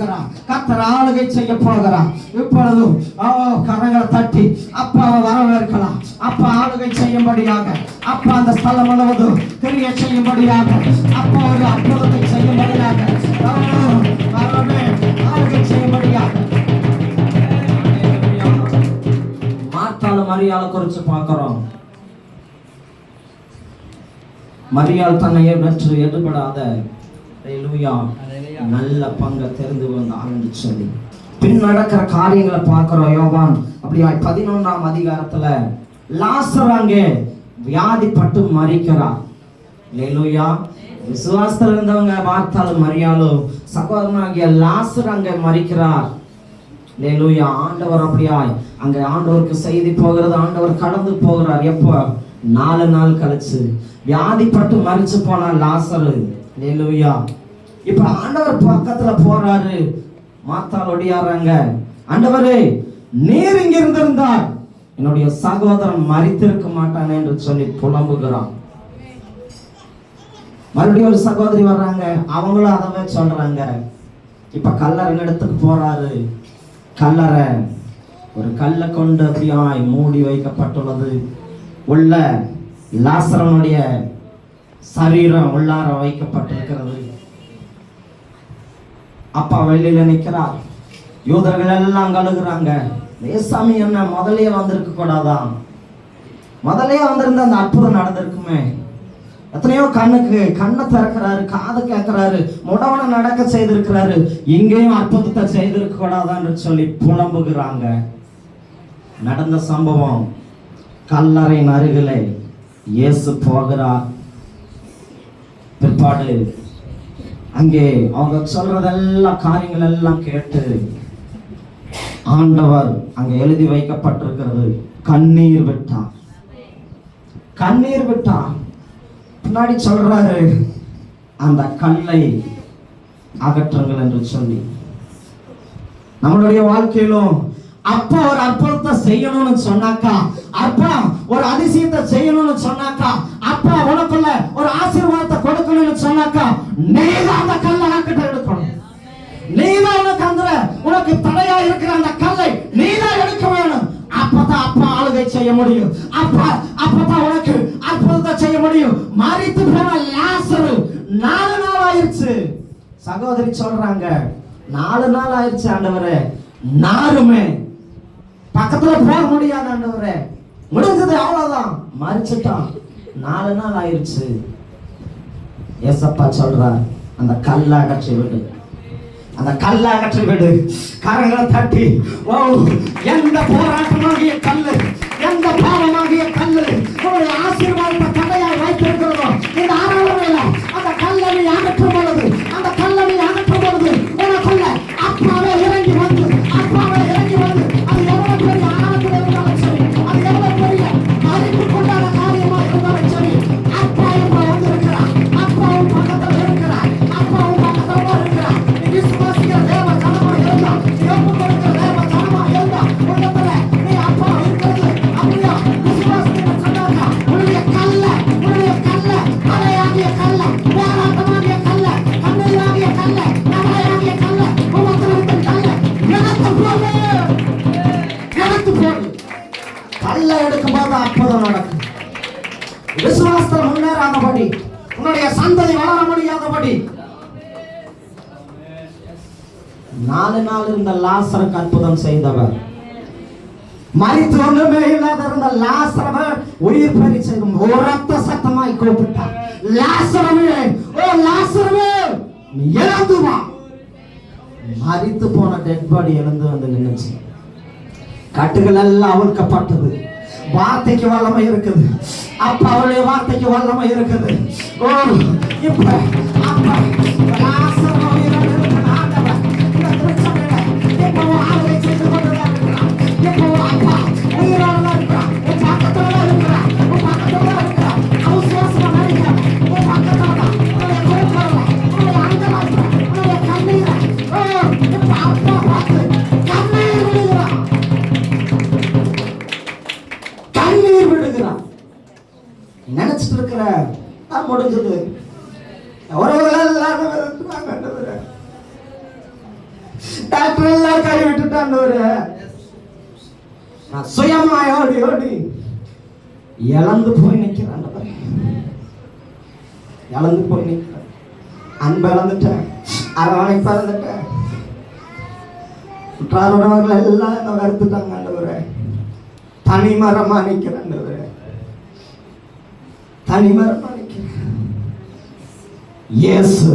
கர்த்தர் ஆளுகை செய்ய போகிறார். இப்பொழுது கரங்களை தட்டி அப்பாவை வரவேற்கலாம். அப்பா ஆளுகை செய்யும்படியாக, அப்பா அந்த ஸ்தலம் முழுவதும் கிரியை செய்யும்படியாக, அப்பா ஒரு அற்புதத்தை செய்யும்படியாக, ஆளுகை செய்யும்படியாக. மார்த்தாலும் மரியாதை குறித்து பார்க்கிறோம். மரியாள் தன்னையே பெற்று எடுபடாத நல்ல பங்கை தெரிந்து வந்தால் என்று சொல்லி பின் நடக்கிற காரியங்களை பார்க்கிறோம். யோவான் அப்படியா 11ஆம் அதிகாரத்துல லாசர் அங்கே வியாதிப்பட்டு மரிக்கிறார். அல்லேலூயா. விசுவாசத்தில் இருந்தவங்க பார்த்தாலும் மரியாளும் சகோதரனாகிய லாசர் அங்கே மரிக்கிறார். அல்லேலூயா. ஆண்டவர் அப்படியாய் அங்கே ஆண்டவருக்கு செய்தி போகிறது. ஆண்டவர் கடந்து போகிறார். எப்போ? 4 நாள் கழிச்சு வியாதிப்பட்டு மரிச்சு போனார் லாசரு. அல்லேலூயா. இப்ப ஆண்டவர் பக்கத்துல போறாரு. மாத்தாள் ஒடியாராங்க. ஆண்டவரே, நீர் இங்க இருந்திருந்தார் என்னுடைய சகோதரன் மரித்திருக்க மாட்டானே என்று சொல்லி புலம்புகிறான். மறுபடியும் ஒரு சகோதரி வர்றாங்க. அவங்களும் அதவே சொல்றாங்க. இப்ப கல்லறை இடத்துக்கு போறாரு. கல்லறை ஒரு கல்லை கொண்டு அப்படியாய் மூடி வைக்கப்பட்டுள்ளது. உள்ள லாசரனுடைய சரீரம் உள்ளார வைக்கப்பட்டிருக்கிறது. அப்பா வெளியில நிற்கிறார். யூதர்கள் எல்லாம் கழுகுறாங்க. ஏசாமி என்ன முதலே வந்திருக்க கூடாதான்? முதலே வந்திருந்த அந்த அற்புதம் நடந்திருக்குமே. எத்தனையோ கண்ணை திறக்கிறாரு, காது கேட்கிறாரு, முடவனை நடக்க செய்திருக்கிறாரு. இங்கேயும் அற்புதத்தை செய்திருக்க கூடாதான்னு சொல்லி புலம்புகிறாங்க. நடந்த சம்பவம் கல்லறையின் அருகிலே இயேசு போகிறார். பிற்பாடு அங்கே அவங்க சொல்றதெல்லாம் காரியங்கள் எல்லாம் கேட்டு ஆண்டவர் அங்க எழுதி வைக்கப்பட்டிருக்கிறது. கண்ணீர் விட்டார். கண்ணீர் விட்டார். பின்னாடி சொல்றாரு, அந்த கல்லை அகற்றுங்கள் என்று சொல்லி. நம்மளுடைய வாழ்க்கையிலும் அப்பா ஒரு அற்புதத்தை செய்யணும்னு சொன்னாக்கா, அப்பா ஒரு அதிசயத்தை செய்யணும்னு சொன்னாக்கா, அப்பா உனக்குள்ள ஒரு ஆசீர்வாதத்தை கொடுக்கணும்னு சொன்னாக்கா, நீதான் அந்த கல்லை அகற்ற எடுக்கணும். நீதான் உனக்கு தடையா இருக்கிற அந்த கல்லை நீதான் எடுக்க வேணும். அப்பதான் அப்பா ஆளுகை செய்ய முடியும். அப்பதான் உனக்கு அற்புதத்தை செய்ய முடியும். மரித்து போன லாசரு 4 நாள் ஆயிடுச்சு. சகோதரி சொல்றாங்க, 4 நாள் ஆயிடுச்சு ஆண்டவரே, நாருமே பக்கத்துல போக முடியாது ஆண்டவரே, முடிஞ்சது அவ்வளவுதான், மரிச்சுட்டான். 4 நாள் ஆயிடுச்சு. ஏசப்பா சொல்றார், அந்த கல்லை அகற்றி விடு, அந்த கல்லை அகற்றி விடு. கரங்களை தட்டி, ஓ எந்த போராட்டமாகிய கல்லு, எந்த பாவமாகிய கல்லு உங்களுடைய ஆசீர்வாதத்தை தடையாய் வைத்திருக்கிறதோ, இந்த ஆராதனையில அந்த கல்லை நீ அகற்றும் பொழுது, அந்த கல்லை நீ அகற்றும் பொழுது உனக்குள்ள அப்பாவே இறங்கி வந்து, அப்பாவே இறங்கி வந்து, அது எவ்வளவு பெரிய ஆராதனை இருந்தாலும் சரி, அது எவ்வளவு பெரிய மதிப்பு கொண்டாட காரியமா இருந்தாலும் சரி, அப்பா இப்ப வந்திருக்கிறார். அப்பாவும் பக்கத்தில் இருக்கிறார். அப்பாவும் பக்கத்தில் இருக்கிறார். விசுவாசிக்கிற தேவ ஜனமா இருந்தா, யோபு கொடுக்கிற தேவ ஜனமா இருந்தா, உலகத்துல நீ அப்பா இருக்கிறது அப்படியா விசுவாசிக்கிற சொன்னாக்கா, உன்னுடைய கல்ல தலையாகிய கல்ல, போராட்டமாகிய கல்ல, கண்ணீராகிய கல்ல, நகையாகிய கல்ல, உமத்தின் கல்ல எடுத்து போடு, எடுத்து போடு. கல்ல எடுக்கும்போது அற்புதம் நடக்கும். விசுவாசத்தில் முன்னேறாதபடி, உன்னுடைய சந்ததி வளர முடியாதபடி 4 நாள் இருந்த லாசருக்கு அற்புதம் செய்தவர், மரித்து ஒன்றுமே இல்லாத இருந்த லாசரவை உயிர் பெறி செய்யும் உரத்த சத்தமாய் கூப்பிட்டார். லாசரவே, ஓ லாசரவே, நீ எழுந்து வா. மரித்து போன டெட் பாடி எழுந்து வந்து நின்னுச்சு. கட்டுகள் எல்லாம் அவிழ்க்கப்பட்டது. வார்த்தைக்கு வல்லமை இருக்குது. அப்ப அவருடைய வார்த்தைக்கு வல்லமை இருக்குது. ஓ இப்ப அப்ப லாசரவை நினைச்சிட்டு இருக்கிற முடிஞ்சது. கைவிட்டுட்டான். நான் சுயமாய் ஓடி ஓடி இழந்து போய் நிற்கிறேன். இழந்து போய் நிற்கிறேன். அன்பு இழந்துட்டேன், அரவணைப்பு இழந்துட்டேன். உற்றாருறவர்கள் எல்லாம் என்ன வருத்துட்டாங்க. ஆண்டவரே, தனிமரமா நிற்கிறேன். ஆண்டவரே, தனிமரமா நிற்கிறேன். இயேசு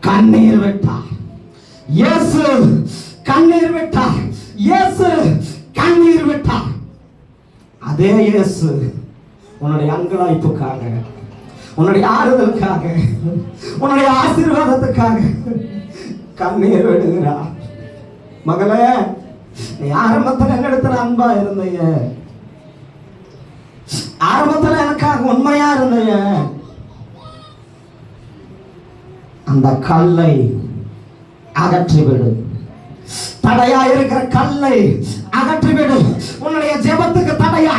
கண்ணீர் விட்டார். இயேசு கண்ணீர் விட்டார். இயேசு கண்ணீர் விட்டார். அதே இயேசு உன்னுடைய அங்கலாய்ப்புக்காக, உன்னுடைய ஆறுதலுக்காக, உன்னுடைய ஆசீர்வாதத்துக்காக கண்ணீர் விடுகிறார். மகளே, நீ ஆரம்பத்தில் என்னிடத்துல அன்பா இருந்தைய, ஆரம்பத்தில் எனக்காக உண்மையா இருந்தைய, அந்த கல்லை அகற்றிவிடு. தடையா இருக்கிற கல்லை அகற்றிவிடு. உன்னுடைய ஜெபத்துக்கு தடையா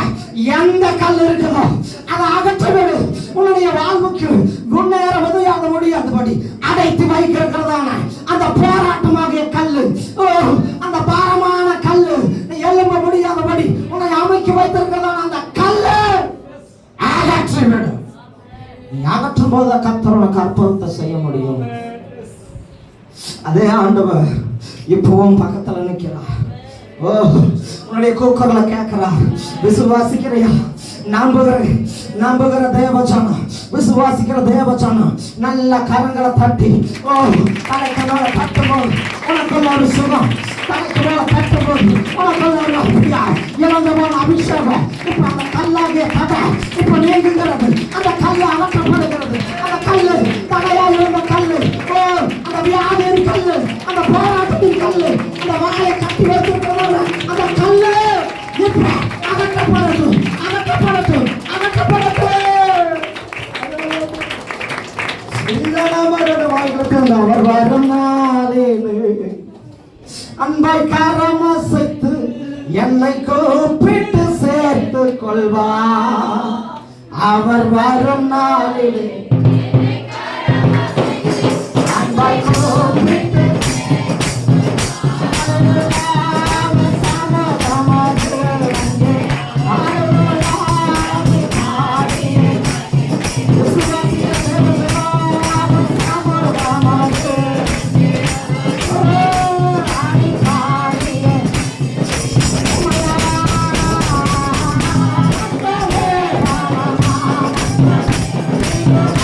எந்த கல் இருக்குதோ அதை அகற்றிவிடு. உன்னுடைய வாழ்வுக்கு முன்னேற உதவியாக முடியாதபடி அடைத்து வைக்கிறதான அந்த போராட்டமாகிய கல்லு, அந்த பாரமான கல்லு, எழும்ப முடியாதபடி உன்னை அமைக்க வைத்திருக்கிறதான அந்த கல்லு அகற்றிவிடு. நீ அகற்றும் போது கர்த்தரோட அற்புதத்தை செய்ய முடியும். அதே ஆண்டவர் இப்பவும் பக்கத்துல நிற்கிறார். உன்னுடைய கூக்குரலை கேட்கிறார். விசுவாசிக்கிறையா? நம்புகிற தேவஜனம், விசுவாசிக்கிற தேவஜனம் நல்ல கரங்களை தட்டி தலைக்கு மேல தட்டும்போது உனக்குள்ள ஒரு சுகம், தலைக்கு மேல தட்டும்போது உனக்குள்ள ஒரு இழந்த போன அபிஷேகம் இப்ப அந்த கல்லாகிய தடை இப்ப நீங்குகிறது. அந்த கல்லு அகற்றப்படுகிறது. அந்த கல்லு தடையா இருந்த கல்லு, அந்த வியாதியின் கல்லு, அந்த போராட்டத்தின் கல்லு, அந்த வாயை கட்டி வைத்திருக்கிறது, அந்த கல்லு இப்ப அகற்றப்படுது. அகற்றப்படுது. அகற்றப்படுது. அவர் வரும் நாளிலே அன்பாய் காரம் அசைத்து என்னை கூப்பிட்டு சேர்த்து கொள்வார். அவர் வரும் நாளிலே அன்பாய் கூப்பிட்டு Yeah.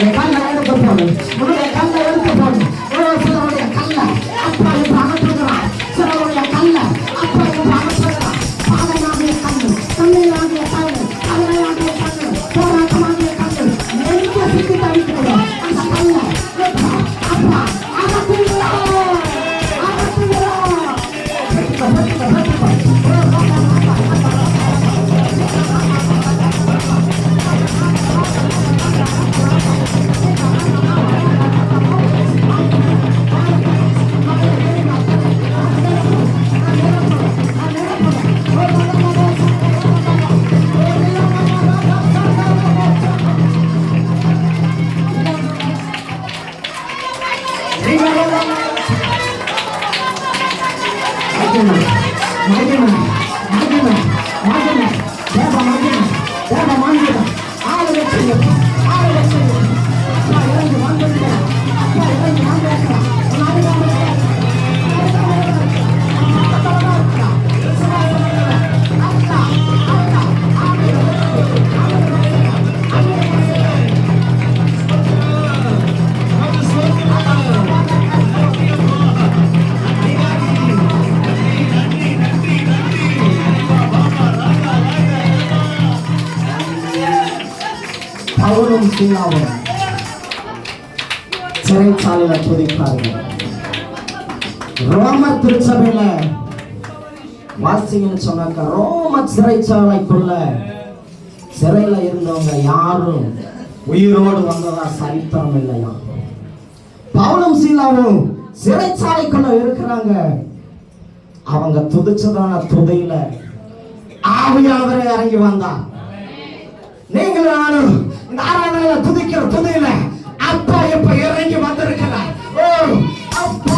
உன்னுடைய கல்லை எடுத்து போடு, உன்னுடைய கல்லை எடுத்து போடு. சிலருடைய கல்லை அப்பா என்று அகற்றுகிறார், சிலருடைய கல்லை அப்பா என்று அகற்றுகிறார். பாதையாகிய கண்ணு, தண்ணீராகிய கண்ணு, கல்லையாகிய கண்ணு, போராட்டமாகிய கண்ணு, எங்கே சிக்கி தவிக்கிறது அந்த கல்லை அப்பா அகற்றுகிறார், அகற்றுகிறார். பவுலும் சீலாவும் சிறைச்சாலையில துதிப்பார்கள். ரோம திருச்சபையில வாசிங்கன்னு சொன்னாக்க ரோம சிறைச்சாலைக்குள்ள சிறையில இருந்தவங்க யாரும் உயிரோடு வந்ததா சரித்திரம் இல்லையா. பவுலும் சீலாவும் சிறைச்சாலைக்குள்ள இருக்கிறாங்க. அவங்க துதிச்சதான துதியில ஆவியானவரே இறங்கி வந்தார். நீங்கள் நானும் இந்த ஆராதனையில துதிக்கிற துதியில அப்பா இப்ப இறங்கி வந்திருக்கிறார். ஓ அப்பா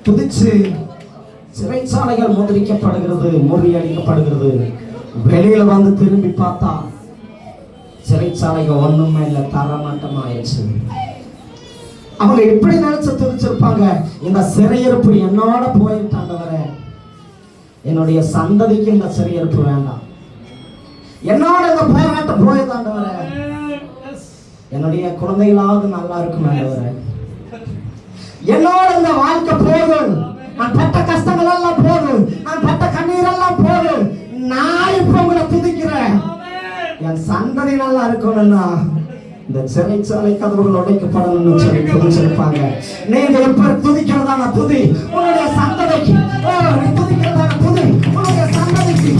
துதிச்சு சிறைச்சாலைகள் முதிரிக்கப்படுகிறது, முறியடிக்கப்படுகிறது. வெளியில வந்து திரும்பி பார்த்தா சிறைச்சாலைகள் ஒண்ணுமே இல்லை, தரமாட்டமாயிடுச்சு. அவங்க எப்படி நினைச்சு துதிச்சிருப்பாங்க, இந்த சிறையிருப்பு என்னோட போயிட்டாண்டவரே, என்னுடைய சந்ததிக்கு இந்த சிறையிருப்பு வேண்டாம், என்னோட இந்த போராட்டம் போயிருந்தாண்டவரே, என்னுடைய குழந்தைகளாவது நல்லா இருக்கும் ஆண்டவரே, என்னோட இந்த வாழ்க்கை போதும், நான் பட்ட கஷ்டங்கள் எல்லாம் போதும், நான் பட்ட கண்ணீர் எல்லாம் போதும், நான் இப்ப உங்களை துதிக்கிறேன், என் சந்ததி நல்லா இருக்கணும்னா இந்த சிறைச்சாலை கதவுகள் உடைக்கப்படணும்னு சொல்லி துதிச்சிருப்பாங்க. நீங்க எப்ப துதிக்கிறதான துதி உன்னுடைய சந்ததிக்கு, நீ துதிக்கிறதான துதி உன்னுடைய சந்ததிக்கு,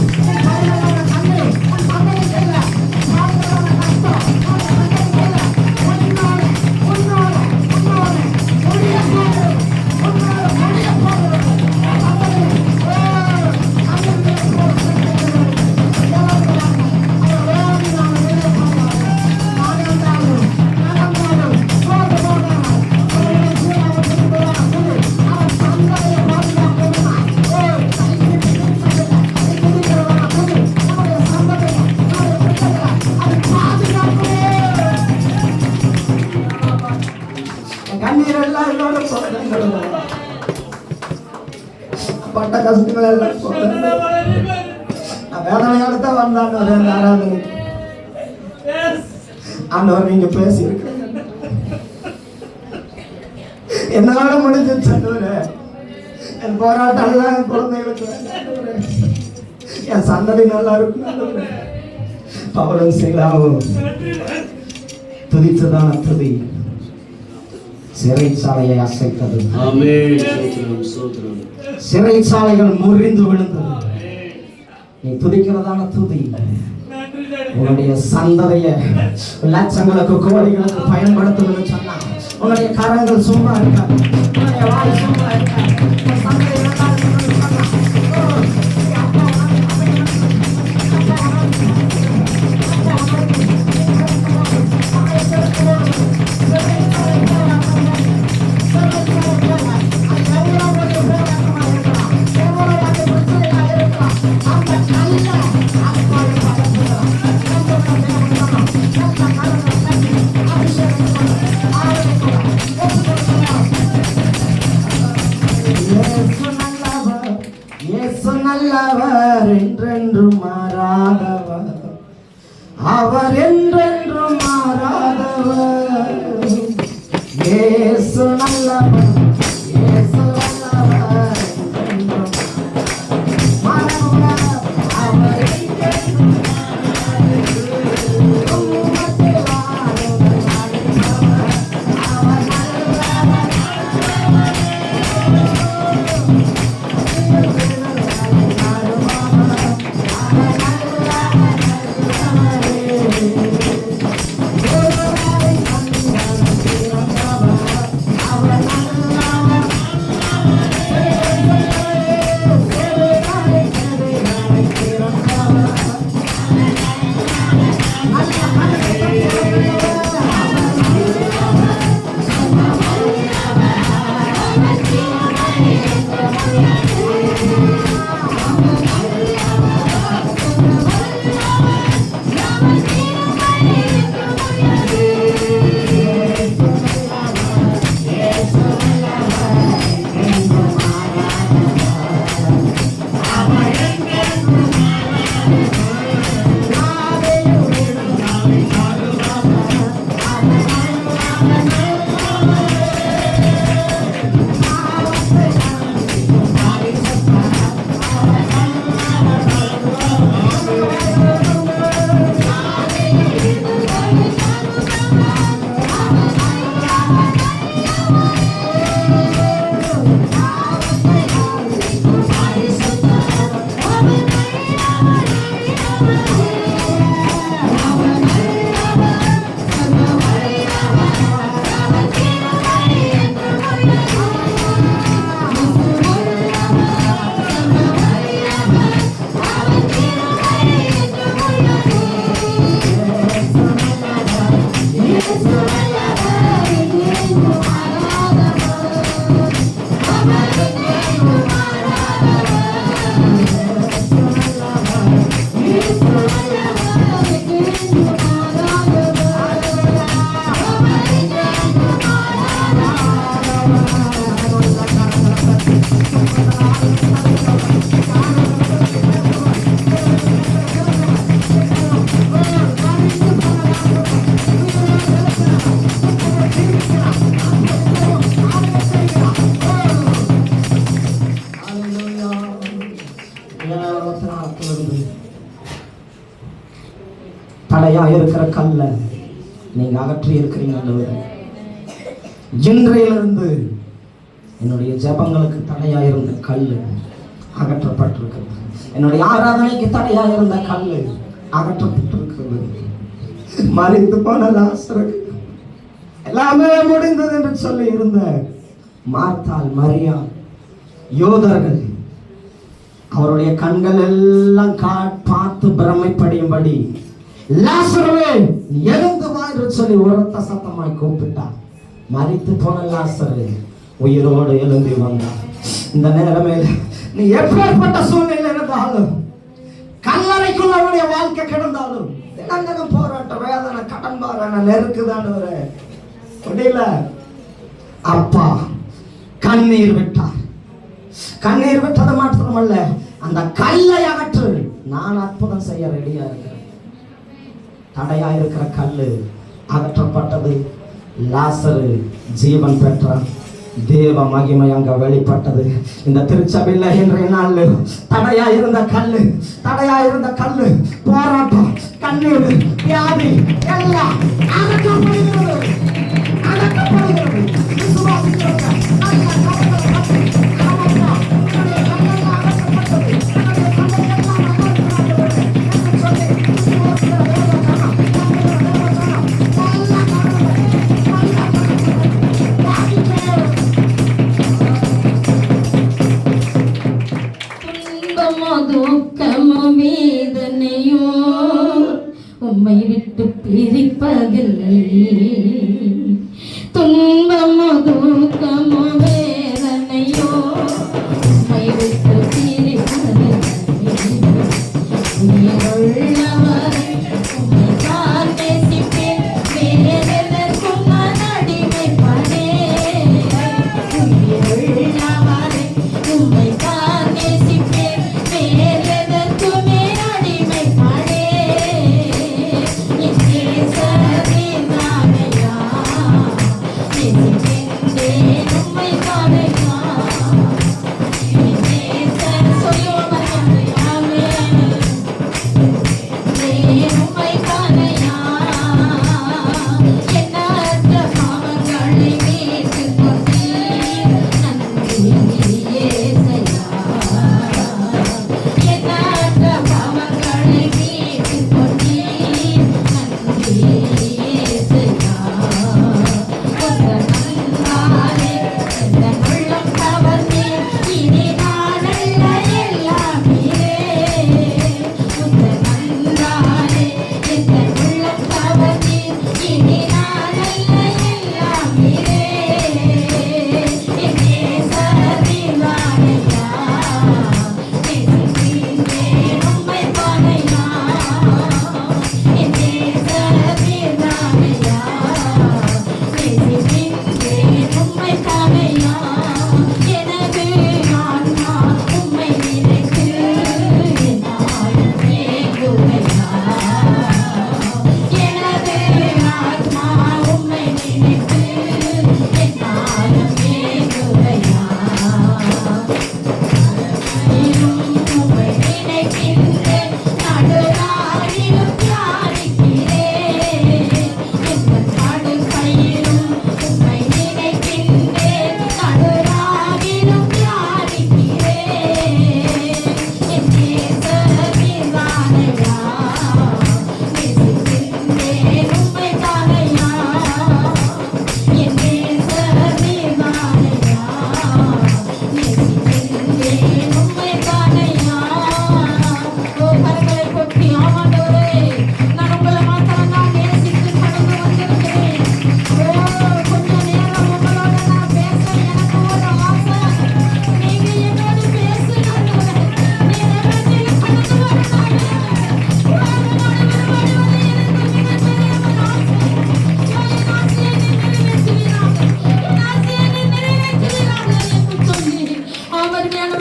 பட்ட கஷ்டங்கள் எல்லாம் வேதனையோட தான் வந்தாங்க ஆராதனை. ஆண்டவர் நீங்க பேசி என்னால முடிஞ்சிச்சு ஆண்டவரே, என் போராட்டம் எல்லாம் என் குழந்தைகளுக்கு என் சந்ததி நல்லா இருக்கும். பவுலும் சீலாவும் துதித்ததான துதி சிறைச்சாலையை அசைத்தது. சிறைச்சாலைகள் முறிந்து விழுந்தது. நீ துதிக்கிறதான துதி உன்னுடைய சந்ததிய லட்சங்களுக்கு கோடிகளுக்கு பயன்படுத்துவது சொன்னா உன்னுடைய கரங்கள் சும்மா இருக்காது, உன்னுடைய வாய் சும்மா இருக்காது. நல்லவர் என்றென்றும் மாறாதவர், அவர் என்றென்றும் மாறாதவர். இயேசு நல்லவர், இயேசு நல்லவர் என்றென்றும் மாறாதவர், அவர் என்றென்றும் தடையா இருக்கிற கல்ல நீங்க அகற்றி இருக்கிறீங்க. இன்றையிலிருந்து என்னுடைய ஜபங்களுக்கு தடையா இருந்த கல்லு அகற்றப்பட்டிருக்கிறது. என்னுடைய ஆராதனைக்கு தடையா இருந்த கல்லு அகற்றப்பட்டிருக்கிறது. மரித்து போன லாசருக்கு எல்லாமே முடிந்தது என்று சொல்லி இருந்த மார்த்தாள், மரியா, யூதர்கள் அவருடைய கண்கள் எல்லாம் பார்த்து பிரமைப்படியும்படி லாசருவே எழுந்து வா என்று சொல்லி உரத்த சத்தமாய் கூப்பிட்டார். மரித்து போன லாசரு உயிரோடு எழுந்து வந்தார். இந்த நேரமே நீ எப்பேற்பட்ட சூழ்நிலை இருந்தாலும், கல்லறைக்குள்ள அவருடைய வாழ்க்கை கிடந்தாலும், தினந்தனம் போராட்ட வேதனை, கடன் பாரான நெருக்குதானவர முடியல. அப்பா கண்ணீர் விட்டார். கண்ணீர் விட்டது மாத்திரமல்ல, அந்த கல்லை அகற்று, நான் அற்புதம் செய்ய ரெடியா இருக்கிறேன். தடையா இருக்கிற கல்லு அகற்றப்பட்டது. லாசரு ஜீவன் பெற்றான். தேவ மகிமை அங்க வெளிப்பட்டது. இந்த திருச்சபையில் இன்றைய நாள் தடையா இருந்த கல்லு போராட்டம், கண்ணீர், வியாதி எல்லாம் அகற்றப்படுகிறது. உம்மை விட்டு பிரிப்பதில்லை. துன்பமோ துக்கமோ வேதனையோ உம்மை விட்டு பிரிப்பதில்லை. உள்ளவரை உம்மை தான் நேசிப்பேன், வேறெதற்கும் நான் அடிமைப்படேன். உள்ளவரை உம்மை தான் நேசிப்பேன்,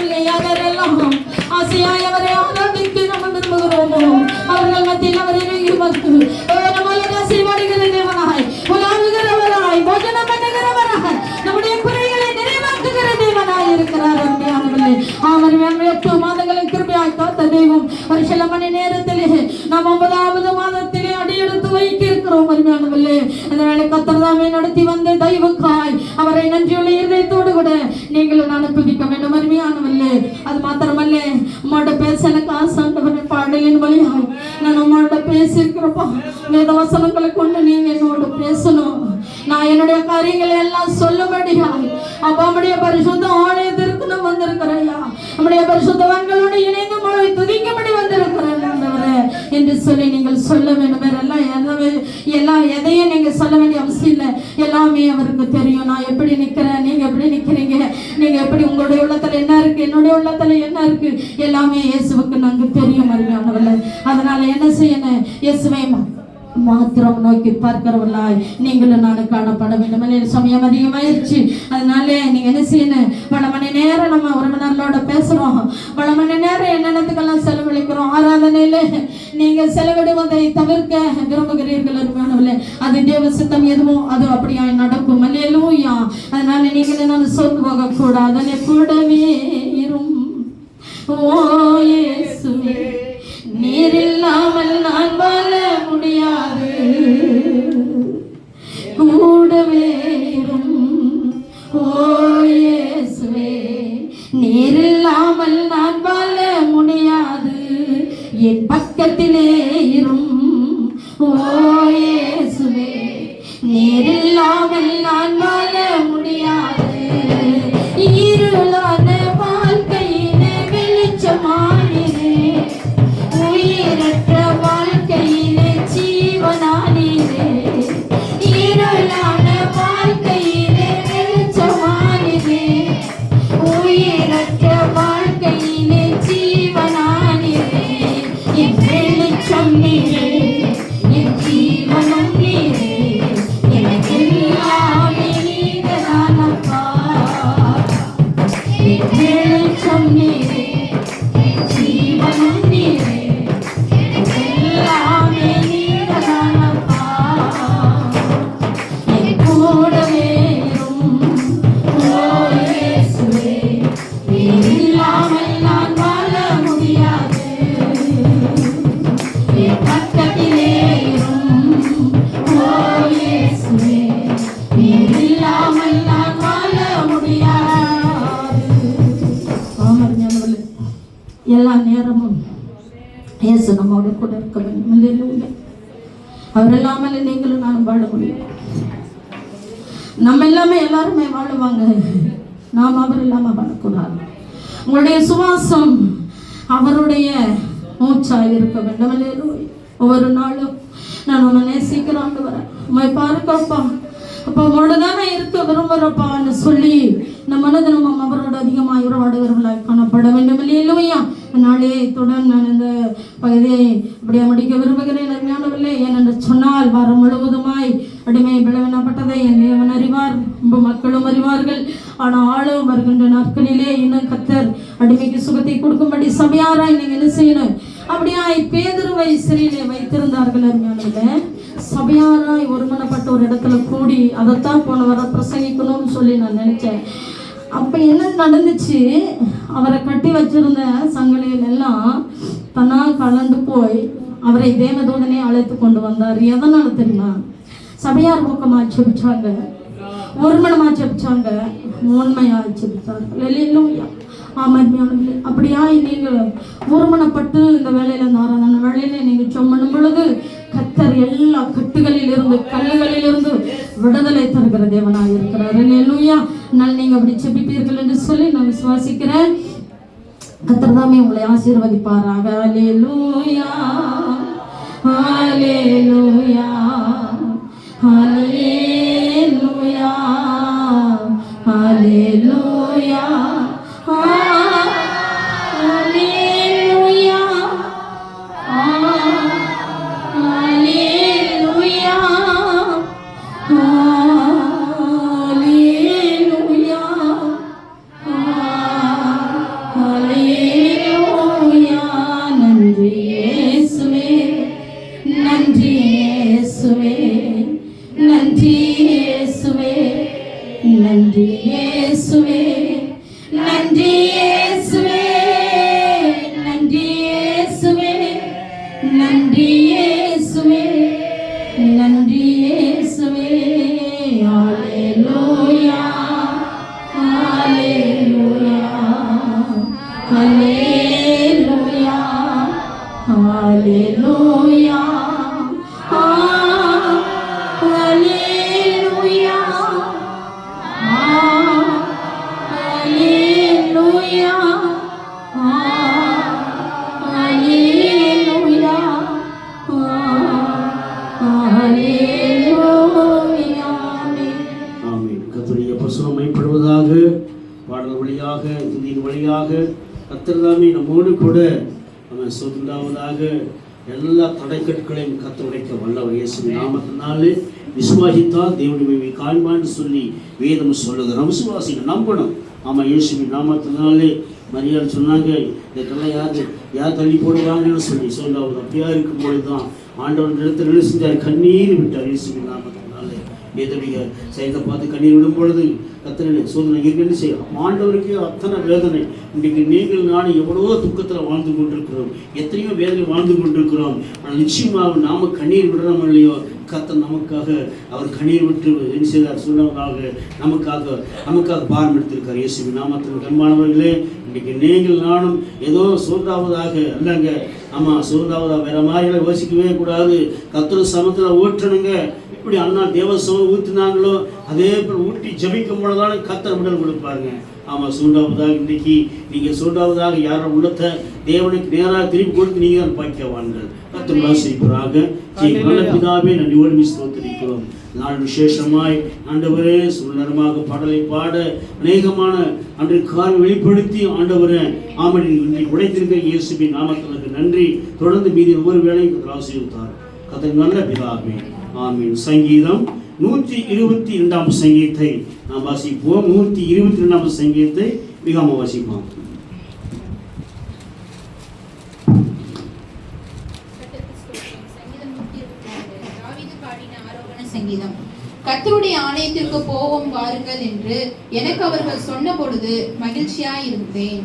ஆண்டவரே யாரெல்லாம் ஆசையாய் அவரை ஆராதிக்க நம்ம விரும்புகிறோமோ அவர்கள் மத்தியில் அவரை வந்து நம்மளை ஆசீர்வதிக்கிற தேவனாய் உலாவுகிறவராய் போஜனம் பண்ணுகிறவராய் நம்முடைய குறைகளை நிறைவாக்குகிற தேவனாய் இருக்கிறார். அருமையானவர்களே, அவர் 8 மாதங்களின் கிருபையாய் காத்த தெய்வம் ஒரு சில மணி நேரத்திலே நாம் 9வது மாதத்திலே அடியெடுத்து வைக்க இருக்கிறோம். அருமையானவர்களே, அதனால கர்த்தர் தாமே நடத்தி வந்த தெய்வக்காய் அவரை நன்றியுள்ள இதயத்தோடு கூட நீங்களும் நான் துதிக்க வேண்டும். அருமையானவர்களே, அது மாத்திரமல்ல, உம்மோட பேச எனக்கு ஆசாண்டவரை பாடலின் வழியாய் நான் உம்மோட பேசியிருக்கிறப்பா. வேத வசனங்களை கொண்டு நீங்க என்னோட பேசணும். நான் என்னுடைய காரியங்களை எல்லாம் சொல்லும்படியாய் அப்பா நம்முடைய பரிசுத்த ஆலயத்திற்கு நான் வந்திருக்கிறேயா. நம்முடைய பரிசுத்தவான்களோடு இணைந்து மொழி துதிக்கும்படி வந்திருக்கிறேன் என்று சொல்லி நீங்கள் சொல்ல வேண்டும். எல்லாம் எதையும் நீங்க சொல்ல வேண்டிய அவசியம் இல்லை. எல்லாமே அவருக்கு தெரியும். நான் எப்படி நிக்கிறேன், நீங்க எப்படி நிக்கிறீங்க, நீங்க எப்படி உங்களுடைய உள்ளத்துல என்ன இருக்கு, என்னுடைய உள்ளத்துல என்ன இருக்கு, எல்லாமே இயேசுவுக்கு நாங்க தெரியும். அருமையானவர்களே, அதனால என்ன செய்யணும், இயேசுவை மாத்திரம் நோக்கி பார்க்கிறவர்களாய் நீங்களும் நானும் காணப்பட வேண்டும். சமயம் அதிகமாயிருச்சு. அதனால நீங்க என்ன செய்யணும், பல மணி நேரம் நம்ம உறவினர்களோட பேசுறோம், பல மணி நேரம் என்னென்னத்துக்கெல்லாம் செலவழிக்கிறோம். ஆராதனையில நீங்க செலவிடுவதை தவிர்க்க விரும்புகிறீர்கள் அருமையானவர்களே, அது தேவ சித்தம் எதுவும் அது அப்படியாய் நடக்கும். அல்லேலூயா. அதனால நீங்களும் நான் சோர்ந்து போக கூடாது. கூடவே இரும் ஓ இயேசுவே, நீர் இல்லாமல் நான் வாழ முடியாது. கூடவே இரும் ஓ இயேசுவே, நீர் இல்லாமல் நான் வாழ முடியாது. என் பக்கத்திலே இரும் ஓ இயேசுவே, நீர் இல்லாமல் நான் வாழ முடியாது. இருளான வாழ்க்கையிலே வெளிச்சமானே, உயிரற்ற வாழ்க்கையிலே ஜீவனானே, இருளான வாழ்க்கையிலே வெளிச்சமானே, உயிரற்ற வாழ்க்கையிலே ஜீவனானே. என் வெளிச்சம் நீரே, என் ஜீவனம் நீரே, எனக்கெல்லாமே நீங்கதானப்பா. என் வெளிச்சம் நீரே, என் ஜீவனம் நீரே, எல்லாமே நீங்கதானப்பா. என் கூடவே இரும் ஓ இயேசுவே, நீர் இல்லாமல் நான் வாழ முடியாது. என் பக்கத்திலே இரும் ஓ இயேசுவே, நீர் இல்லாமல் நான் வாழ முடியாது. ஆமாம், எல்லா நேரமும் இயேசு நம்மோடு கூட இருக்க வேண்டும். அல்லேலூயா. அவர் இல்லாமல் நீங்களும் நானும் வாழ முடியும். நம்ம எல்லாமே எல்லாருமே வாழுவாங்க, நாம் அவர் இல்லாம வாழக்கூடாது. உங்களுடைய சுவாசம் அவருடைய மூச்சாக இருக்க வேண்டும். அல்லேலூயா. ஒவ்வொரு நாளும் நான் உன்னை நேசிக்கிறேன் ஆண்டவரே, உம்மை பார்க்கப்பா, அப்போ அவரோட தானே இருக்க விரும்புகிறப்பான்னு சொல்லி நம்ம மனது நம்ம அவரோட அதிகமாக உறவாடுகிறவர்களாக காணப்பட வேண்டும். இல்லையா? நாளே தொடர்ந்து நான் இந்த பகுதியை அப்படியே முடிக்க விரும்புகிறேன். அருமையானவர்களே, ஏனென்று சொன்னால் வாரம் முழுவதுமாய் அடிமை விளைவினப்பட்டதை என் தேவன் அறிவார், மக்களும் அறிவார்கள். ஆனால் ஆளும் வருகின்ற நாட்களிலே இன்னும் கர்த்தர் அடிமைக்கு சுகத்தை கொடுக்கும்படி சபையாராய் நீங்கள் என்ன செய்யணும், அப்படியாய் பேதுருவை சிறையிலே வைத்திருந்தார்கள். அருமையானவர்களே, சபையாராய் ஒருமனப்பட்ட ஒரு இடத்துல கூடி அதைத்தான் போன வர பிரசங்கிக்கணும்னு சொல்லி நான் நினைச்சேன். அப்போ என்ன நடந்துச்சு, அவரை கட்டி வச்சிருந்த சங்கிலியில் எல்லாம் தன்னா கலந்து போய் அவரை தேவதூதனை அழைத்து கொண்டு வந்தார். எதனால தெரியுமா? சபையார் பக்கமா செபிச்சாங்க, ஒருமனமா செபிச்சாங்க, உண்மையா செபித்தார்கள். அல்லேலூயா. ஆமாம், அப்படியாய் நீங்கள் ஒருமனப்பட்டு இந்த வேலையில ஆராதனை வேலையில நீங்க சொன்னும் பொழுது கர்த்தர் எல்லா கட்டுகளிலிருந்து கல்லுகளிலிருந்து விடுதலை தருகிற தேவனாக இருக்கிறார். அல்லேலூயா. நான் நீங்க அப்படி செபிப்பீர்கள் என்று சொல்லி நான் விசுவாசிக்கிறேன். கர்த்தர் தாமே உங்களை ஆசீர்வதிப்பாராக. அல்லேலூயா, அல்லேலூயா, அல்லேலூயா, அல்லேலூயா, ஹalleluya ஹalleluya ஹalleluya ஆமென். கர்த்தருடைய பிரசன்னம் மைப்படுவதாக. பாடல் வழியாக, துதியின் வழியாக கர்த்தர் தாமே நம்மோடு கூட நம்ம சொந்தமாவதாக. எல்லா தடைக்கற்களையும் கர்த்தர் உடைக்க வல்லவர். இயேசுவின் நாமத்தினாலே விசுவாசித்தால் தேவனுடைய காண்பான்னு சொல்லி வேதம் சொல்லுது. நம்ம விசுவாசிங்க நம்பணும். ஆமாம், இயேசுவின் நாமத்தினாலே மரியாதை சொன்னாங்க, இதெல்லாம் யார் தள்ளி போடுவாங்கன்னு சொல்லி சொல்லுவாங்க. அப்படியா இருக்கும் பொழுது தான் ஆண்டவன் இடத்துல என்ன செஞ்சார்? கண்ணீர் விட்டார். இயேசுவின் நாமத்தினாலே வேதனைய செய்த பார்த்து கண்ணீர் விடும் பொழுது கத்தனை சோதனை என்ன செய்யும்? ஆண்டவருக்கு அத்தனை வேதனை. இன்றைக்கு நீங்கள் நானும் எவ்வளவோ துக்கத்தில் வாழ்ந்து கொண்டிருக்கிறோம், எத்தனையோ வேதனை வாழ்ந்து கொண்டிருக்கிறோம். ஆனால் நிச்சயமாக நாம கண்ணீர் விடுறோம் இல்லையோ, கத்தர் நமக்காக அவர் கண்ணீர் விட்டு என்ன செய்தார்? சொன்னவராக நமக்காக பாரம் எடுத்திருக்கார். இயேசுவின் நாமத்தில் கண்பானவர்களே, இன்றைக்கு நீங்கள் நானும் ஏதோ சோர்ந்தாவதாக அல்லங்க. ஆமாம், சோர்ந்தாவதாக வேற மாதிரிகளை யோசிக்கவே கூடாது. கத்தர் சமத்தில் ஊற்றணுங்க. இப்படி அண்ணா தேவசமம் ஊற்றினாங்களோ அதே போல் ஊட்டி ஜபிக்கும் பொழுதான கத்தர் விடல் கொடுப்பாருங்க. ஆமாம், சூண்டாவதாக இன்றைக்கு நீங்கள் சூண்டாவதாக யாரும் உள்ளத்தை தேவனுக்கு நேராக திருப்பி கொடுத்து நீங்கள் தான் பாக்கியவான்கள். கத்தர் ஆசீர்வதிப்பாராக. நல்ல பிதாவே நன்றியோடு ஸ்தோத்திரிக்கிறோம். நாள் விசேஷமாய் ஆண்டவரே சுந்தரமாக பாடலை பாட அநேகமான அன்றைய காலம் வெளிப்படுத்தி ஆண்டவரை ஆமடி இன்றைக்கு உடைத்திருக்கிற இயேசுவின் நாமத்திற்கு நன்றி. தொடர்ந்து மீதி ஒவ்வொரு வேளையும் கத்தர் ஆசீர்வதித்தார். கத்தர் நல்ல பிதாவே. ஆமீன். சங்கீதம் 122 சங்கீதத்தை நாம் வாசிப்போம். 122 சங்கீதத்தை மிகாம வாசிப்போம். சங்கீதம். கர்த்தருடைய ஆலயத்திற்கு போவோம் வாருங்கள் என்று எனக்கு அவர்கள் சொன்ன பொழுது மகிழ்ச்சியாய் இருந்தேன்.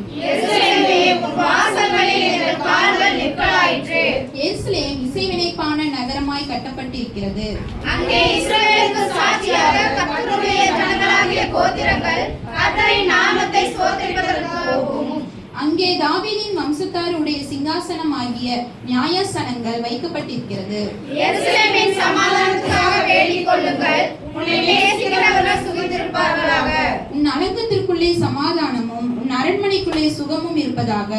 எருசலேம் இசைவினைப்பான நகரமாய் கட்டப்பட்டிருக்கிறது. அங்கே இஸ்ரவேலுக்கு சாட்சியாக கர்த்தருடைய ஜனங்களாகிய கோத்திரங்கள் கர்த்தரின் நாமத்தை ஸ்தோத்திரிப்பதற்கு போகும். அங்கே தாவீதின் வம்சத்தாருடைய சிங்காசனம் ஆகிய நியாயாசனங்கள் வைக்கப்பட்டிருக்கிறது. எருசலேமின் சமாதானத்துக்காக வேண்டிக் கொள்ளுங்கள். உன்னை நேசிக்கிறவர்கள் சுகித்திருப்பார்களாக. உன் அலங்கத்திற்குள்ளே சமாதானமும் உன் அரண்மனைக்குள்ளே சுகமும் இருப்பதாக.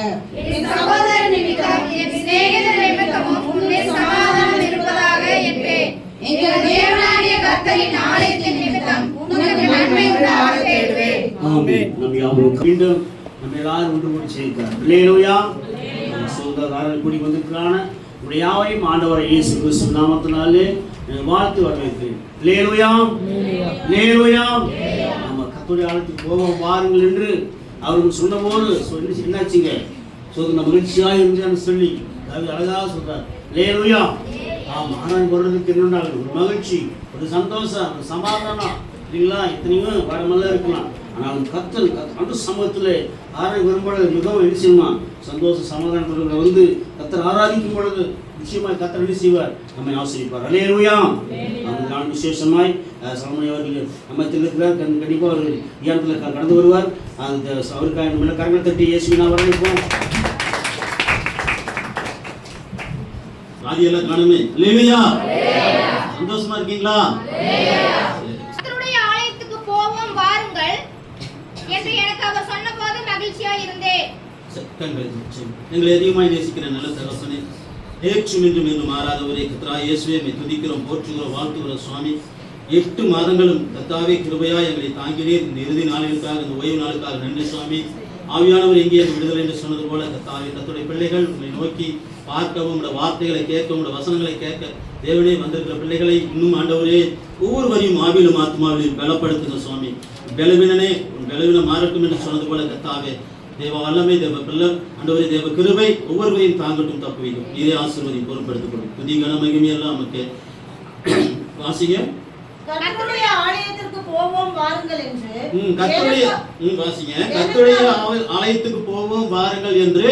என் சகோதர நிமித்தம் என் சிநேகிதர் நிமித்தமும் உன்னை சமாதானம் இருப்பதாக என்பேன். எங்கள் தேவனாகிய கர்த்தரின் ஆலயத்தின் நிமித்தம் உனக்கு நன்மை உண்டாக தேடுவேன். ஆமென். நம் யாவரும் மீண்டும் நம்ம எல்லாரும் ஒன்று கூடி செய்கிறார். அல்லேலூயா. சகோதரர்கள் கூடி வந்திருக்கிறான உடைய யாவையும் ஆண்டவர் இயேசு கிறிஸ்து நாமத்தினாலே வாழ்த்து வரவேற்கிறேன். அல்லேலூயா. அல்லேலூயா. நம்ம கர்த்தருடைய ஆலயத்துக்கு போவோம் வாருங்கள் என்று அவருக்கு சொன்னபோது என்னாச்சுங்க? சோதனை மகிழ்ச்சியாக இருந்தான்னு சொல்லி அது அழகாக சொல்றார். அல்லேலூயா. ஆமாம், ஆனால் போடுறதுக்கு என்னென்ன ஒரு மகிழ்ச்சி, ஒரு சந்தோஷம், ஒரு சமாதானம் இல்லைங்களா? இத்தனையோ வரமெல்லாம் இருக்கலாம். ஆனால் கத்தல் அந்த சமூகத்தில் ஆராய் வரும்பொழுது மிகவும் என்ன செய்யுமா? சந்தோஷ சமாதானத்தில் வந்து கத்தர் ஆராதிக்கும் பொழுது நிச்சயமாய் கத்தர் என்ன செய்வார்? நம்மை ஆசிரிப்பார். அல்லேலூயா. அந்த நாள் விசேஷமாய் சலமோன் அவர்கள் நம்ம இருக்கிறார். கண்டிப்பாக அவர் தியானத்தில் கடந்து வருவார். அந்த அவருக்காக நம்ம கரங்களை தட்டி இயேசுவின் வரவேற்போம். ஆதியெல்லாம் காணுமே. அல்லேலூயா. சந்தோஷமா இருக்கீங்களா? கர்த்தருடைய ஆலயத்துக்கு போவோம் வாருங்கள் என்று எனக்கு அவர் சொன்னபோது மகிழ்ச்சியாக இருந்தேன். எங்களை அதிகமாய் நேசிக்கிற நல்ல தகப்பனே, ஏற்றும் இன்றும் என்று மாறாதவரே கர்த்தராகிய இயேசுவே, உம்மை துதிக்கிறோம், போற்றுகிறோம், வாழ்த்துகிறோம் சுவாமி. 8 மாதங்களும் கர்த்தாவே கிருபையாய் எங்களை தாங்கினீர். இந்த இறுதி நாளுக்காக, இந்த ஓய்வு நாளுக்காக நன்றி சுவாமி. ஆவியானவர் எங்கே விடுதலை என்று சொன்னது போல கர்த்தாவே, கர்த்தருடைய பிள்ளைகள் உங்களை நோக்கி பார்க்கவும், உடைய வார்த்தைகளை கேட்கவும், உடைய வசனங்களை கேட்க தேவனே வந்திருக்கிற பிள்ளைகளை இன்னும் ஆண்டவரே ஒவ்வொருவரையும் ஆவியிலும் ஆத்மாவிலும் பலப்படுத்துங்க சுவாமி. பலவீனனே உன் பலவீனம் மாறட்டும் என்று சொன்னது போல கர்த்தாவே, தேவ வல்லமை, தேவ பிள்ளை ஆண்டவரே, தேவ கிருபை ஒவ்வொருவரையும் தாங்கட்டும், தப்புவிக்கும். இதே ஆசீர்வதி பொறுப்படுத்திக் கொள்ளும். புதிய கன மகிமையெல்லாம் நமக்கு வாசிங்க. கர்த்தருடைய ஆலயத்திற்கு போவோம் வாருங்கள் என்று கர்த்தருடைய ஆலயத்துக்கு போவோம் வாருங்கள் என்று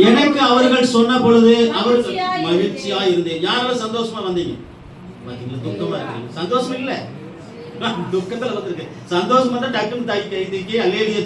எனக்கு அவர்கள் சொன்ன பொழுது அவர் மகிழ்ச்சியா இருந்தேன். யாரெல்லாம் சந்தோஷமா வந்தீங்க? பாத்தீங்களா? துக்கமா இருக்கீங்க. சந்தோஷம் இல்ல, துக்கத்துல வந்திருக்கு. சந்தோஷம் தான் டக்குன்னு தாக்கி அல்லேலூயா